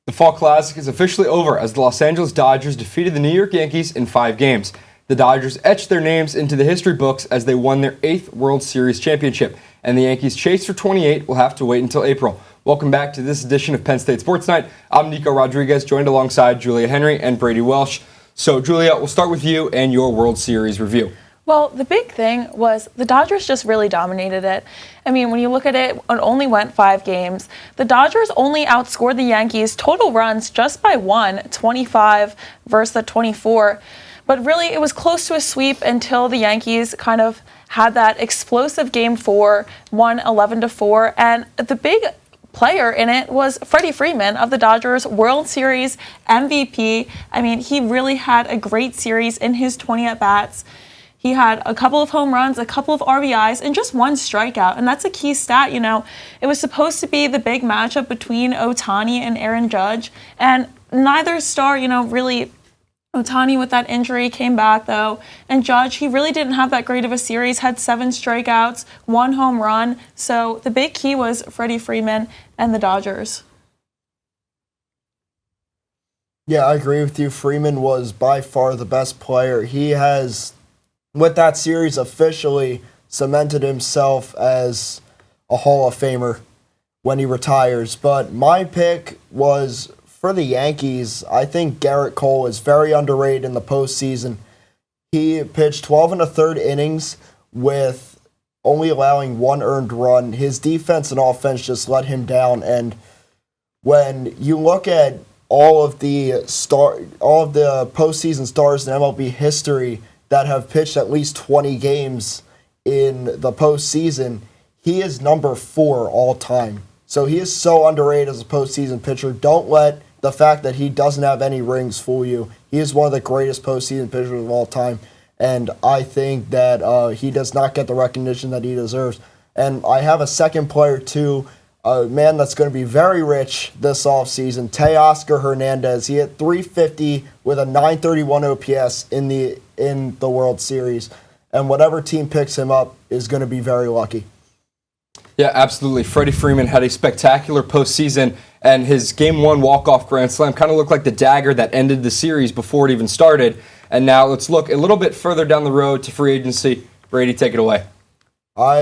The Fall Classic is officially over as the Los Angeles Dodgers defeated the New York Yankees in 5 games. The Dodgers etched their names into the history books as they won their 8th World Series championship, and the Yankees' chase for 28 will have to wait until April. Welcome back to this edition of Penn State Sports Night. I'm Nico Rodriguez, joined alongside Julia Henry and Brady Welsh. So, Julia, we'll start with you and your World Series review. Well, the big thing was the Dodgers just really dominated it. I mean, when you look at it, it only went 5 games. The Dodgers only outscored the Yankees total runs just by 1, 25 versus the 24. But really, it was close to a sweep until the Yankees kind of had that explosive Game 4, won 11-4. And the big player in it was Freddie Freeman of the Dodgers, World Series MVP. I mean, he really had a great series in his 20 at-bats. He had a couple of home runs, a couple of RBIs, and just 1 strikeout. And that's a key stat, you know. It was supposed to be the big matchup between Ohtani and Aaron Judge. And neither star, really, Ohtani with that injury came back, though. And Judge, he really didn't have that great of a series, had 7 strikeouts, 1 home run. So the big key was Freddie Freeman and the Dodgers. Yeah, I agree with you. Freeman was by far the best player. He has, with that series, officially cemented himself as a Hall of Famer when he retires. But my pick was for the Yankees. I think Garrett Cole is very underrated in the postseason. He pitched 12 1/3 innings with only allowing 1 earned run. His defense and offense just let him down. And when you look at all of the postseason stars in MLB history that have pitched at least 20 games in the postseason, he is number 4 all time. So he is so underrated as a postseason pitcher. Don't let the fact that he doesn't have any rings fool you. He is one of the greatest postseason pitchers of all time, and I think that he does not get the recognition that he deserves. And I have a second player, too, a man that's going to be very rich this offseason, Teoscar Hernandez. He hit .350 with a .931 OPS in the World Series, and whatever team picks him up is going to be very lucky. Yeah, absolutely. Freddie Freeman had a spectacular postseason, and his Game 1 walk-off grand slam kind of looked like the dagger that ended the series before it even started. And now let's look a little bit further down the road to free agency. Brady, take it away. I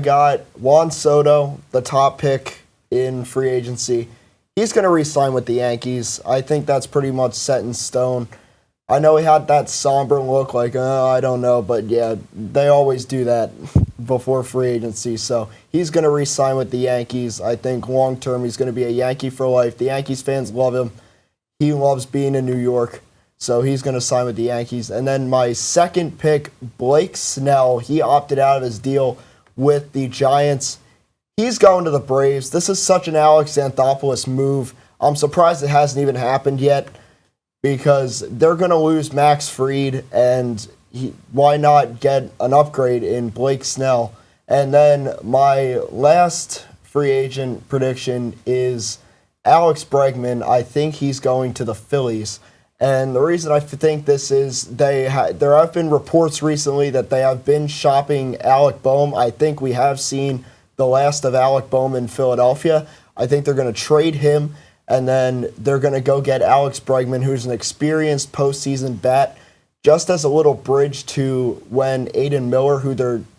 got Juan Soto, the top pick in free agency. He's going to re-sign with the Yankees. I think that's pretty much set in stone. I know he had that somber look like, I don't know, but yeah, they always do that before free agency. So he's going to re-sign with the Yankees. I think long-term he's going to be a Yankee for life. The Yankees fans love him. He loves being in New York. So he's going to sign with the Yankees. And then my second pick, Blake Snell, he opted out of his deal with the Giants. He's going to the Braves. This is such an Alex Anthopoulos move. I'm surprised it hasn't even happened yet because they're going to lose Max Fried, and why not get an upgrade in Blake Snell? And then my last free agent prediction is Alex Bregman. I think he's going to the Phillies. And the reason I think this is there have been reports recently that they have been shopping Alec Boehm. I think we have seen the last of Alec Boehm in Philadelphia. I think they're going to trade him, and then they're going to go get Alex Bregman, who's an experienced postseason bat, just as a little bridge to when Aiden Miller, who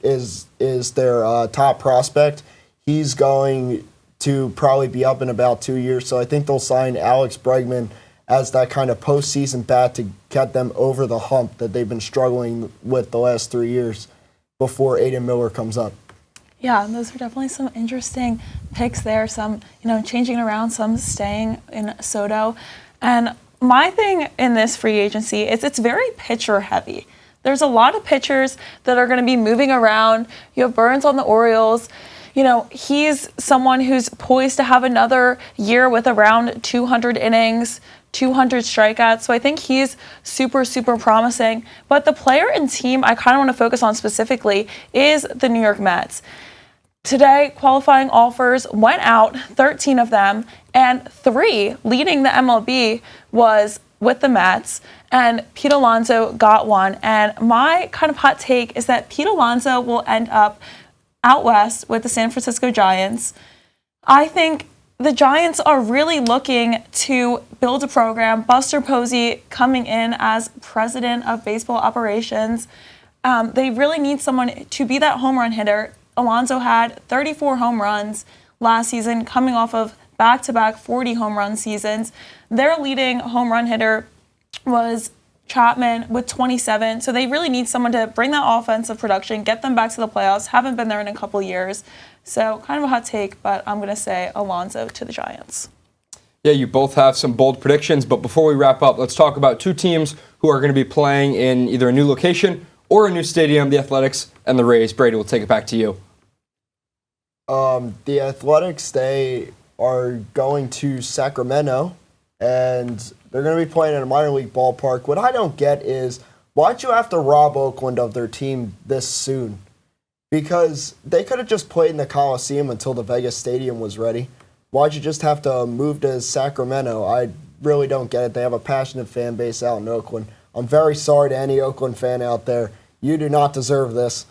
is their top prospect, he's going to probably be up in about 2 years. So I think they'll sign Alex Bregman as that kind of postseason bat to get them over the hump that they've been struggling with the last 3 years before Aiden Miller comes up. Yeah, those are definitely some interesting picks there. Some, changing around, some staying in Soto. And my thing in this free agency is it's very pitcher heavy. There's a lot of pitchers that are going to be moving around. You have Burns on the Orioles. He's someone who's poised to have another year with around 200 innings, 200 strikeouts. So I think he's super, super promising. But the player and team I kind of want to focus on specifically is the New York Mets. Today, qualifying offers went out, 13 of them, and 3 leading the MLB was with the Mets, and Pete Alonso got one. And my kind of hot take is that Pete Alonso will end up out west with the San Francisco Giants. I think the Giants are really looking to build a program. Buster Posey coming in as president of baseball operations. They really need someone to be that home run hitter. Alonso had 34 home runs last season, coming off of back-to-back 40 home run seasons. Their leading home run hitter was Chapman with 27. So they really need someone to bring that offensive production, get them back to the playoffs. Haven't been there in a couple years. So kind of a hot take, but I'm going to say Alonso to the Giants. Yeah, you both have some bold predictions, but before we wrap up, let's talk about two teams who are going to be playing in either a new location or a new stadium, the Athletics and the Rays. Brady, we'll take it back to you. The Athletics, they are going to Sacramento, and they're going to be playing in a minor league ballpark. What I don't get is, why'd you have to rob Oakland of their team this soon? Because they could have just played in the Coliseum until the Vegas Stadium was ready. Why'd you just have to move to Sacramento? I really don't get it. They have a passionate fan base out in Oakland. I'm very sorry to any Oakland fan out there. You do not deserve this.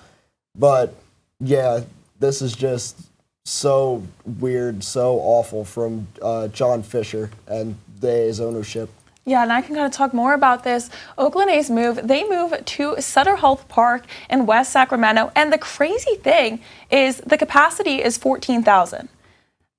But, yeah, this is just so weird, so awful from John Fisher and the A's ownership. Yeah, and I can kind of talk more about this. Oakland A's they move to Sutter Health Park in West Sacramento, and the crazy thing is the capacity is 14,000.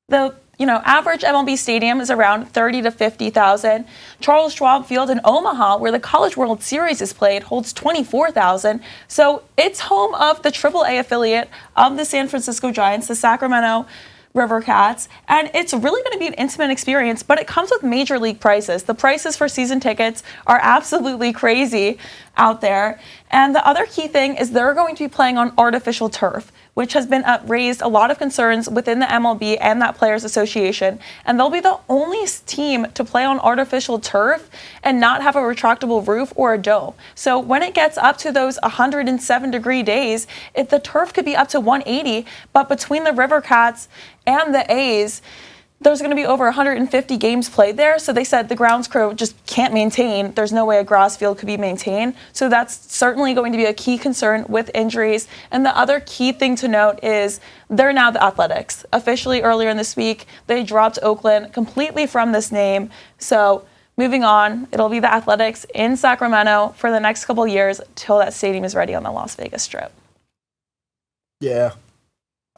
The average MLB stadium is around 30 to 50,000. Charles Schwab Field in Omaha, where the College World Series is played, holds 24,000. So it's home of the AAA affiliate of the San Francisco Giants, the Sacramento River Cats, and it's really going to be an intimate experience, but it comes with major league prices. The prices for season tickets are absolutely crazy out there. And the other key thing is they're going to be playing on artificial turf, which has been raised a lot of concerns within the MLB and that Players Association. And they'll be the only team to play on artificial turf and not have a retractable roof or a dome. So when it gets up to those 107-degree days, the turf could be up to 180, but between the River Cats and the A's, there's going to be over 150 games played there. So they said the grounds crew just can't maintain. There's no way a grass field could be maintained. So that's certainly going to be a key concern with injuries. And the other key thing to note is they're now the Athletics. Officially earlier in this week, they dropped Oakland completely from this name. So moving on, it'll be the Athletics in Sacramento for the next couple years till that stadium is ready on the Las Vegas Strip. Yeah.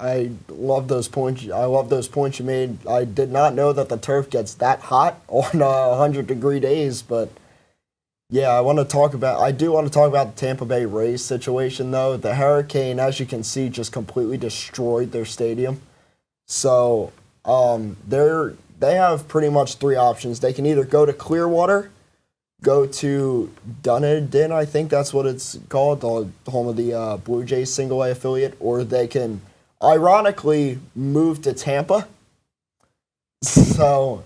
I love those points. You made. I did not know that the turf gets that hot on 100-degree days, but yeah, I do want to talk about the Tampa Bay Rays situation, though. The hurricane, as you can see, just completely destroyed their stadium. So they have pretty much three options. They can either go to Clearwater, go to Dunedin, I think that's what it's called, the home of the Blue Jays single-A affiliate, or they can ironically move to Tampa. So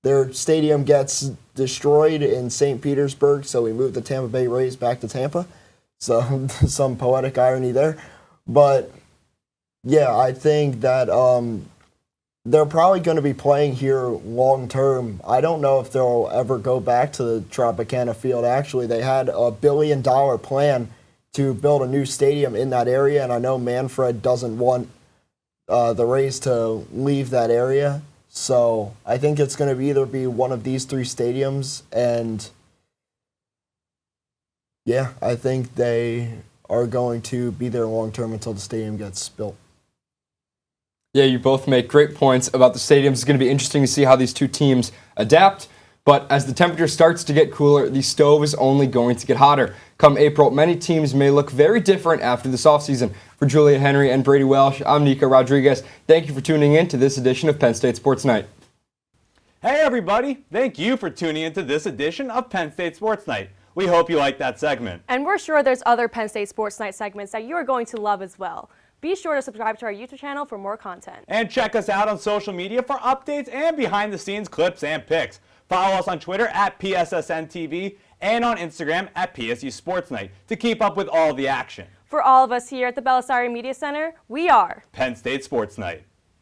their stadium gets destroyed in St. Petersburg, so we moved the Tampa Bay Rays back to Tampa. So some poetic irony there. But yeah, I think that they're probably going to be playing here long term. I don't know if they'll ever go back to the Tropicana Field. Actually, they had a $1 billion plan to build a new stadium in that area, and I know Manfred doesn't want the Rays to leave that area. So I think it's going to either be one of these three stadiums, and yeah, I think they are going to be there long term until the stadium gets built. Yeah, you both make great points about the stadiums. It's going to be interesting to see how these two teams adapt. But as the temperature starts to get cooler, the stove is only going to get hotter. Come April, many teams may look very different after this offseason. For Julia Henry and Brady Welsh, I'm Nico Rodriguez. Thank you for tuning in to this edition of Penn State Sports Night. Hey everybody, thank you for tuning in to this edition of Penn State Sports Night. We hope you liked that segment. And we're sure there's other Penn State Sports Night segments that you are going to love as well. Be sure to subscribe to our YouTube channel for more content. And check us out on social media for updates and behind-the-scenes clips and pics. Follow us on Twitter at PSSN TV and on Instagram at PSU Sports Night to keep up with all the action. For all of us here at the Belisari Media Center, we are Penn State Sports Night.